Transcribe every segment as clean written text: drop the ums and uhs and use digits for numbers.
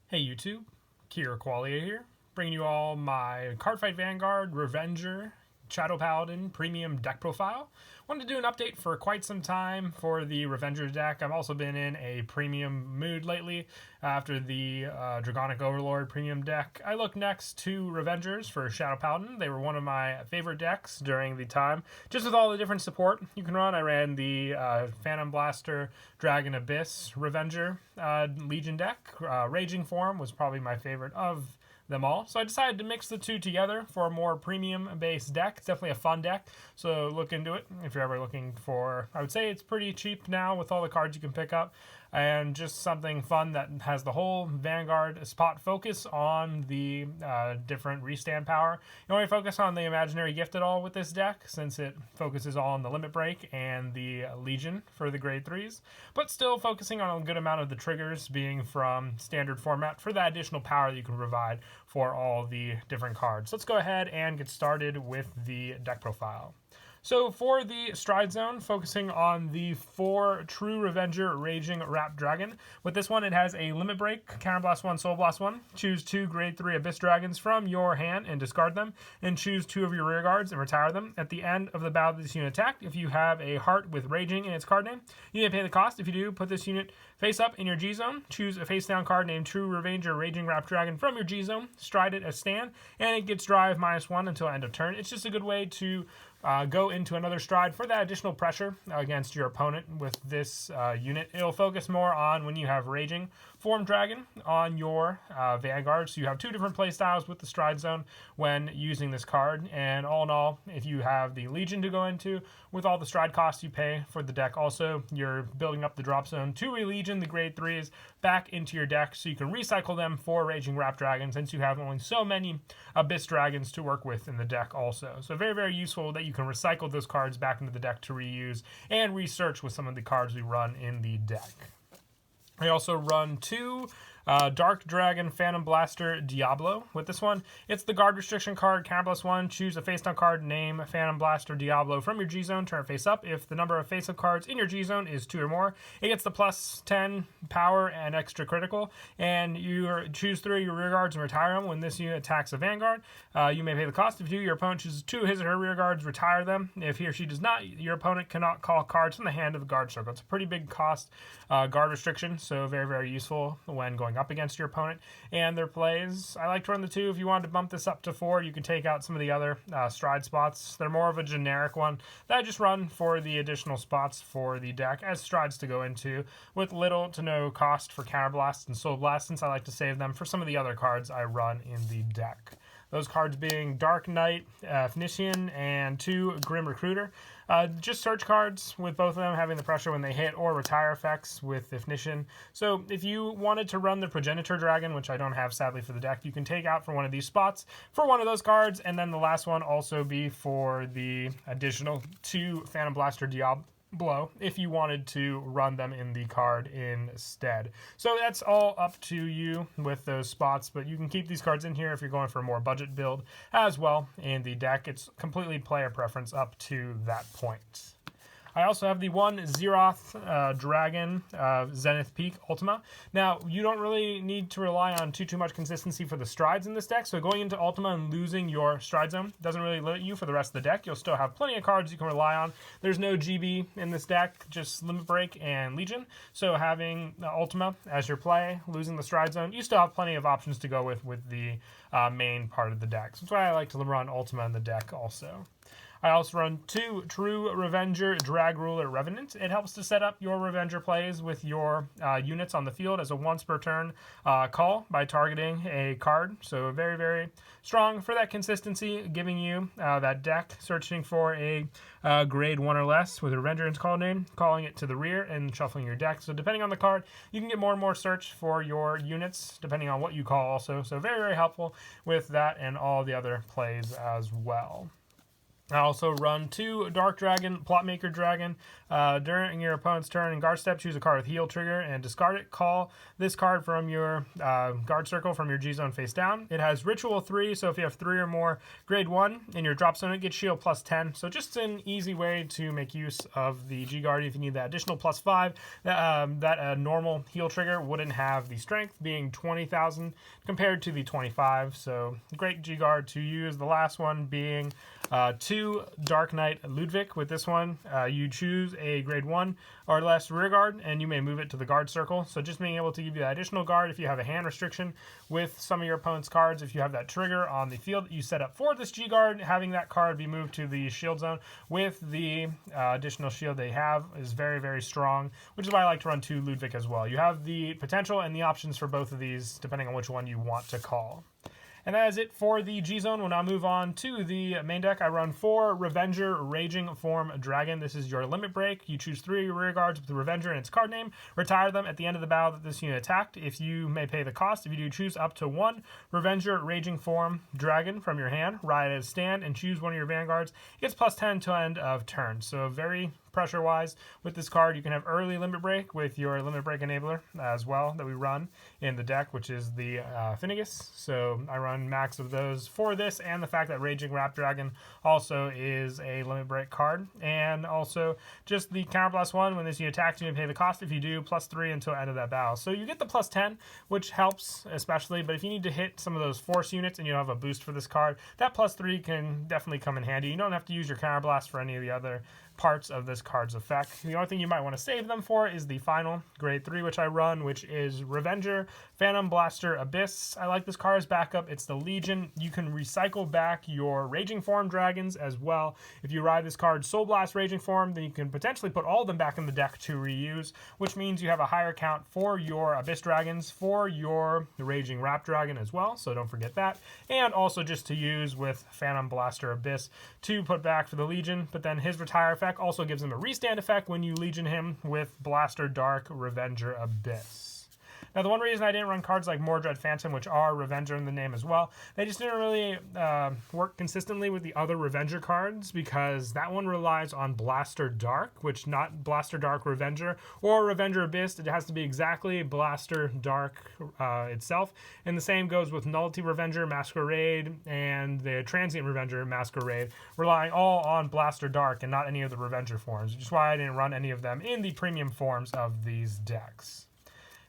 Hey YouTube, Kira Qualia here, bringing you all my Cardfight Vanguard, Revenger, Shadow Paladin premium deck profile. Wanted to do an update for quite some time for the Revenger deck. I've also been in a premium mood lately after the Dragonic Overlord premium deck. I look next to Revengers for Shadow Paladin. They were one of my favorite decks during the time. Just with all the different support you can run, I ran the Phantom Blaster, Dragon Abyss, Revenger Legion deck. Raging Form was probably my favorite of them all. So I decided to mix the two together for a more premium based deck. It's definitely a fun deck, so look into it if you're ever looking for, I would say it's pretty cheap now with all the cards you can pick up, and just something fun that has the whole Vanguard spot focus on the different restand power. You only focus on the Imaginary Gift at all with this deck, since it focuses all on the Limit Break and the Legion for the grade 3s, but still focusing on a good amount of the triggers being from standard format for that additional power that you can provide for all the different cards. Let's go ahead and get started with the deck profile. So for the Stride Zone, focusing on the 4 True Revenger Raging Wrapped Dragon. With this one, it has a Limit Break, Counterblast 1, Soul Blast 1. Choose 2 Grade 3 Abyss Dragons from your hand and discard them, and choose 2 of your rear guards and retire them. At the end of the battle this unit attacked, if you have a Heart with Raging in its card name, you may pay the cost. If you do, put this unit face up in your G-Zone. Choose a face down card named True Revenger Raging Wrapped Dragon from your G-Zone. Stride it as stand, and it gets drive -1 until end of turn. It's just a good way to go into another stride for that additional pressure against your opponent with this unit. It'll focus more on when you have Raging Form Dragon on your Vanguard, so you have 2 different play styles with the Stride Zone when using this card. And all in all, if you have the Legion to go into with all the stride costs you pay for the deck, also you're building up the drop zone to re-Legion the grade 3s back into your deck, so you can recycle them for Raging Wrapped Dragon, since you have only so many Abyss Dragons to work with in the deck also. So very, very useful that you can recycle those cards back into the deck to reuse and research with some of the cards we run in the deck. I also run 2 Dark Dragon Phantom Blaster Diablo. With this one, it's the guard restriction card, Counterblast 1. Choose a face down card, name Phantom Blaster Diablo from your G-Zone, turn it face up. If the number of face up cards in your G-Zone is 2 or more, it gets the +10 power and extra critical, and you choose 3 of your rear guards and retire them. When this unit attacks a Vanguard, you may pay the cost. If you do, your opponent chooses 2 of his or her rear guards, retire them. If he or she does not, your opponent cannot call cards from the hand of the guard circle. It's a pretty big cost guard restriction, so very, very useful when going up against your opponent and their plays. I like to run the 2. If you wanted to bump this up to 4, you can take out some of the other stride spots. They're more of a generic one that I just run for the additional spots for the deck as strides to go into, with little to no cost for Counterblast and Soul Blast, since I like to save them for some of the other cards I run in the deck. Those cards being Dark Knight, Phoenician, and 2 Grim Recruiter. Just search cards, with both of them having the pressure when they hit, or retire effects with Phoenician. So if you wanted to run the Progenitor Dragon, which I don't have sadly for the deck, you can take out for one of these spots for one of those cards, and then the last one also be for the additional 2 Phantom Blaster Diablo if you wanted to run them in the card instead. So that's all up to you with those spots, but you can keep these cards in here if you're going for a more budget build as well in the deck. It's completely player preference up to that point. I also have the 1 Zeroth Dragon Zenith Peak Ultima. Now, you don't really need to rely on too much consistency for the strides in this deck, so going into Ultima and losing your Stride Zone doesn't really limit you for the rest of the deck. You'll still have plenty of cards you can rely on. There's no GB in this deck, just Limit Break and Legion, so having Ultima as your play, losing the Stride Zone, you still have plenty of options to go with the main part of the deck. So that's why I like to run Ultima in the deck also. I also run 2 True Revenger Drag Ruler Revenant. It helps to set up your Revenger plays with your units on the field as a once per turn call by targeting a card. So very, very strong for that consistency, giving you that deck, searching for a grade 1 or less with Revenger in its call name, calling it to the rear, and shuffling your deck. So depending on the card, you can get more and more search for your units, depending on what you call also. So very, very helpful with that and all the other plays as well. I also run 2 Dark Dragon, Plotmaker Dragon. During your opponent's turn in guard step, choose a card with heal trigger and discard it. Call this card from your guard circle from your G zone face down. It has Ritual 3, so if you have 3 or more grade 1 in your drop zone, it gets shield plus 10. So just an easy way to make use of the G Guard if you need that additional plus 5. That a normal heal trigger wouldn't have the strength, being 20,000 compared to the 25. So great G Guard to use. The last one being 2 Dark Knight Ludwig. With this one, you choose a grade 1 or less rear guard, and you may move it to the guard circle. So just being able to give you that additional guard if you have a hand restriction with some of your opponent's cards. If you have that trigger on the field that you set up for this G guard, having that card be moved to the shield zone with the additional shield they have is very, very strong, which is why I like to run 2 Ludwig as well. You have the potential and the options for both of these depending on which one you want to call. And that is it for the G-Zone. We'll now move on to the main deck. I run 4 Revenger Raging Form Dragon. This is your limit break. You choose 3 rear guards with the Revenger and its card name. Retire them at the end of the battle that this unit attacked. If you may pay the cost, if you do, choose up to 1 Revenger Raging Form Dragon from your hand. Ride as stand and choose one of your vanguards. It gets plus 10 to end of turn. So very pressure-wise with this card. You can have early limit break with your limit break enabler as well that we run in the deck, which is the Finnegas. So I run max of those for this, and the fact that Raging Rap Dragon also is a limit break card. And also just the counterblast 1, when this unit attacks, you may pay the cost. If you do, plus 3 until end of that battle. So you get the plus 10, which helps especially, but if you need to hit some of those force units and you don't have a boost for this card, that plus 3 can definitely come in handy. You don't have to use your counterblast for any of the other parts of this card's effect. The only thing you might want to save them for is the final grade 3, which I run, which is Revenger Phantom Blaster Abyss. I like this card as backup. It's the Legion. You can recycle back your Raging Form dragons as well. If you ride this card Soul Blast Raging Form, then you can potentially put all of them back in the deck to reuse, which means you have a higher count for your Abyss dragons, for your Raging Rap Dragon as well, so don't forget that. And also just to use with Phantom Blaster Abyss to put back for the Legion, but then his retire effect also gives him a restand effect when you Legion him with Blaster Dark Revenger Abyss. Now, the one reason I didn't run cards like Mordred Phantom, which are Revenger in the name as well, they just didn't really work consistently with the other Revenger cards, because that one relies on Blaster Dark, which not Blaster Dark Revenger or Revenger Abyss. It has to be exactly Blaster Dark itself. And the same goes with Nullity Revenger, Masquerade, and the Transient Revenger, Masquerade, relying all on Blaster Dark and not any of the Revenger forms, which is why I didn't run any of them in the premium forms of these decks.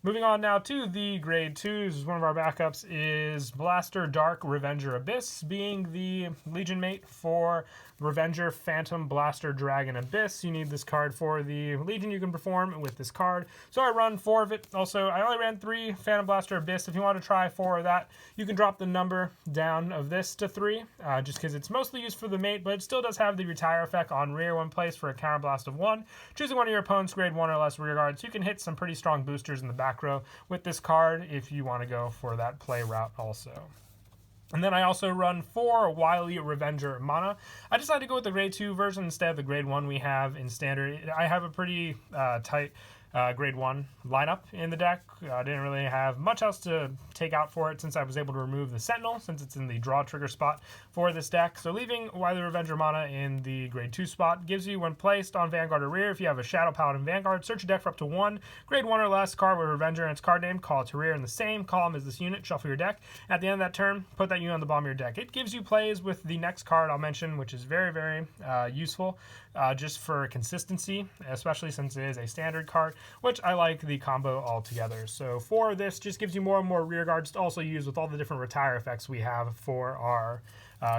Moving on now to the grade 2s, one of our backups is Blaster Dark Revenger Abyss, being the Legion mate for Revenger Phantom Blaster Dragon Abyss. You need this card for the Legion you can perform with this card. So I run 4 of it. Also, I only ran 3 Phantom Blaster Abyss. If you want to try 4 of that, you can drop the number down of this to 3, just because it's mostly used for the mate, but it still does have the retire effect on rear when placed for a counterblast of 1. Choosing one of your opponent's grade 1 or less rear guards, you can hit some pretty strong boosters in the back row with this card if you want to go for that play route also. And then I also run 4 Wily Revenger Mana. I decided to go with the grade 2 version instead of the grade 1 we have in standard. I have a pretty tight grade 1 lineup in the deck. I didn't really have much else to take out for it since I was able to remove the Sentinel, since it's in the draw trigger spot for this deck. So leaving Wily Revenger Mana in the grade 2 spot gives you, when placed on Vanguard or rear, if you have a Shadow Paladin Vanguard, search your deck for up to 1 grade 1 or less card with Revenger and its card name, call it to rear in the same column as this unit, shuffle your deck. At the end of that turn, put that unit on the bottom of your deck. It gives you plays with the next card I'll mention, which is very, very useful just for consistency, especially since it is a standard card, which I like the combo altogether. So for this, just gives you more and more rear guards to also use with all the different retire effects we have for our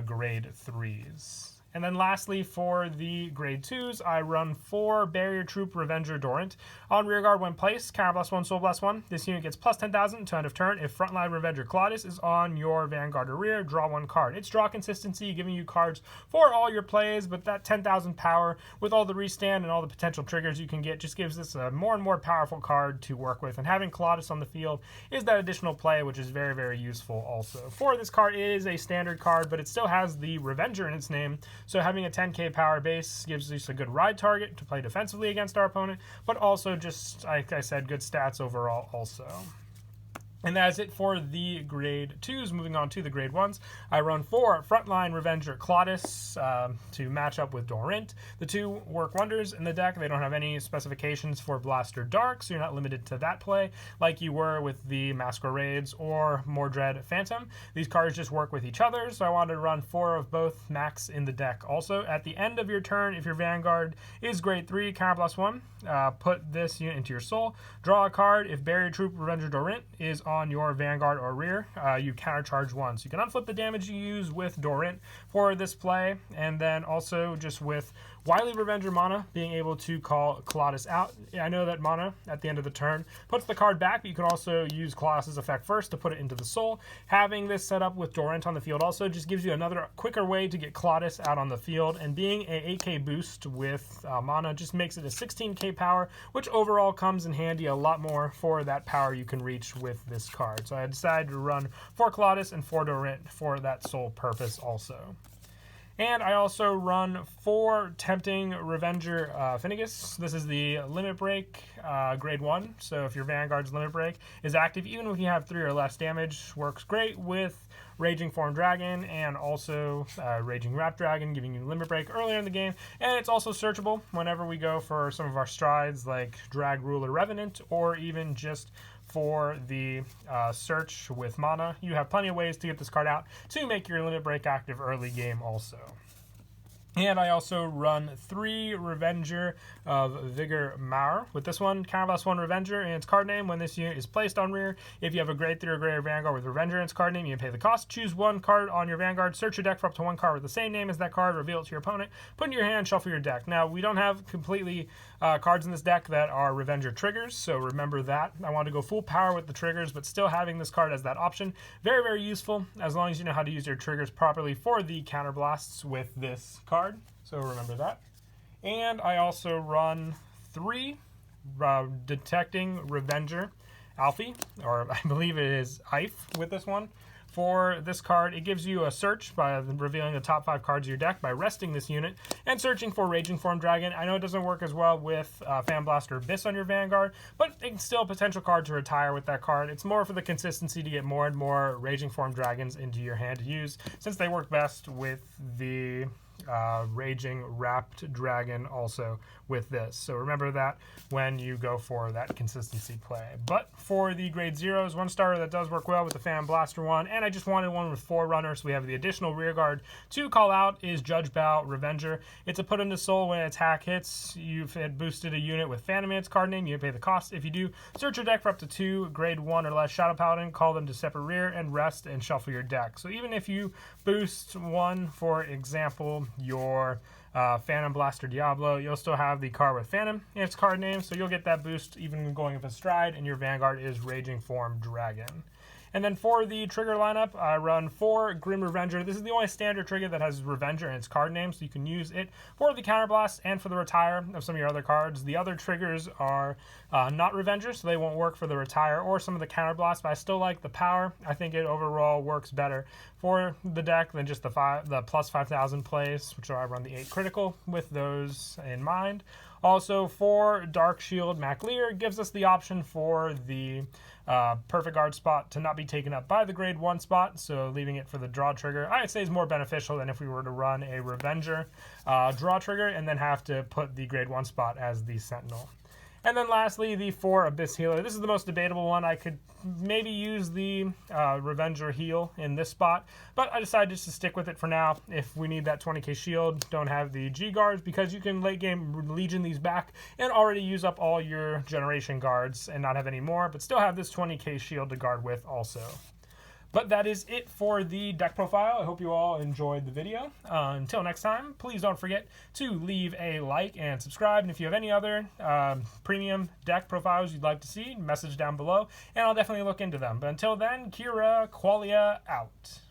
grade 3s. And then lastly, for the grade 2s, I run 4 Barrier Troop Revenger Dorant. On rearguard when placed, counterblast 1, soul blast 1. This unit gets plus 10,000 to end of turn. If Frontline Revenger Claudius is on your Vanguard or rear, draw 1 card. It's draw consistency, giving you cards for all your plays, but that 10,000 power with all the restand and all the potential triggers you can get just gives this a more and more powerful card to work with. And having Claudius on the field is that additional play, which is very, very useful also. For this card, it is a standard card, but it still has the Revenger in its name. So having a 10k power base gives us a good ride target to play defensively against our opponent, but also just, like I said, good stats overall also. And that's it for the grade 2s. Moving on to the grade 1s, I run 4 Frontline Revenger Claudius to match up with Dorint. The 2 work wonders in the deck. They don't have any specifications for Blaster Dark, so you're not limited to that play like you were with the Masquerades or Mordred Phantom. These cards just work with each other, so I wanted to run 4 of both max in the deck. Also, at the end of your turn, if your Vanguard is grade 3, counter +1, put this unit into your soul. Draw a card. If Barrier Troop Revenger Dorint is on your Vanguard or rear, you countercharge 1. So you can unflip the damage you use with Dorint for this play, and then also just with Wily Revenger mana, being able to call Claudius out. I know that mana at the end of the turn puts the card back, but you can also use Claudius' effect first to put it into the soul. Having this set up with Dorint on the field also just gives you another quicker way to get Claudius out on the field, and being a 8k boost with mana just makes it a 16k power, which overall comes in handy a lot more for that power you can reach with this card. So I decided to run 4 Claudius and 4 Dorint for that sole purpose also. And I also run 4 Tempting Revenger Finnegas. This is the Limit Break grade 1. So if your Vanguard's Limit Break is active, even if you have 3 or less damage, works great with Raging Form Dragon and also Raging Wrap Dragon, giving you Limit Break earlier in the game. And it's also searchable whenever we go for some of our strides like Drag Ruler Revenant, or even just for the search with mana. You have plenty of ways to get this card out to make your Limit Break active early game also. And I also run 3 Revenger of Vigor Mauer. With this one, counter +1 Revenger and its card name. When this unit is placed on rear, if you have a grade 3 or greater Vanguard with Revenger and its card name, you pay the cost. Choose 1 card on your Vanguard, search your deck for up to 1 card with the same name as that card, reveal it to your opponent, put it in your hand, shuffle your deck. Now, we don't have completely cards in this deck that are Revenger triggers, so remember that. I wanted to go full power with the triggers, but still having this card as that option. Very, very useful, as long as you know how to use your triggers properly for the counter blasts with this card. So remember that. And I also run 3 Detecting Revenger Alfie, or I believe it is Ife with this one. For this card, it gives you a search by revealing the top 5 cards of your deck by resting this unit and searching for Raging Form Dragon. I know it doesn't work as well with Fan Blaster Abyss on your Vanguard, but it's still a potential card to retire with that card. It's more for the consistency to get more and more Raging Form Dragons into your hand to use, since they work best with the Raging Wrapped Dragon also with this. So remember that when you go for that consistency play. But for the grade 0s, 1 starter that does work well with the Fan Blaster one, and I just wanted one with 4 runners, so we have the additional rear guard to call out, is Judge Bow Revenger. It's a put into soul. When its hack hits, you've boosted a unit with Phantom in its card name, you pay the cost. If you do, search your deck for up to 2 grade 1 or less Shadow Paladin, call them to separate rear, and rest and shuffle your deck. So even if you boost one, for example, your Phantom Blaster Diablo, you'll still have the card with Phantom in its card name, so you'll get that boost even going with a stride, and your Vanguard is Raging Form Dragon. And then for the trigger lineup, I run 4 Grim Revenger. This is the only standard trigger that has Revenger in its card name, so you can use it for the counterblast and for the retire of some of your other cards. The other triggers are not Revenger, so they won't work for the retire or some of the counterblast, but I still like the power. I think it overall works better for the deck than just the plus 5,000 plays, which I run the 8 critical with those in mind. Also, for Dark Shield MacLear, gives us the option for the Perfect Guard spot to not be taken up by the grade 1 spot, so leaving it for the draw trigger, I'd say is more beneficial than if we were to run a Revenger draw trigger and then have to put the grade 1 spot as the Sentinel. And then lastly, the 4 Abyss Healer. This is the most debatable one. I could maybe use the Revenger heal in this spot, but I decided just to stick with it for now. If we need that 20k shield, don't have the G guards, because you can late game Legion these back and already use up all your generation guards and not have any more, but still have this 20k shield to guard with also. But that is it for the deck profile. I hope you all enjoyed the video. Until next time, please don't forget to leave a like and subscribe. And if you have any other premium deck profiles you'd like to see, message down below, and I'll definitely look into them. But until then, Kira Qualia out.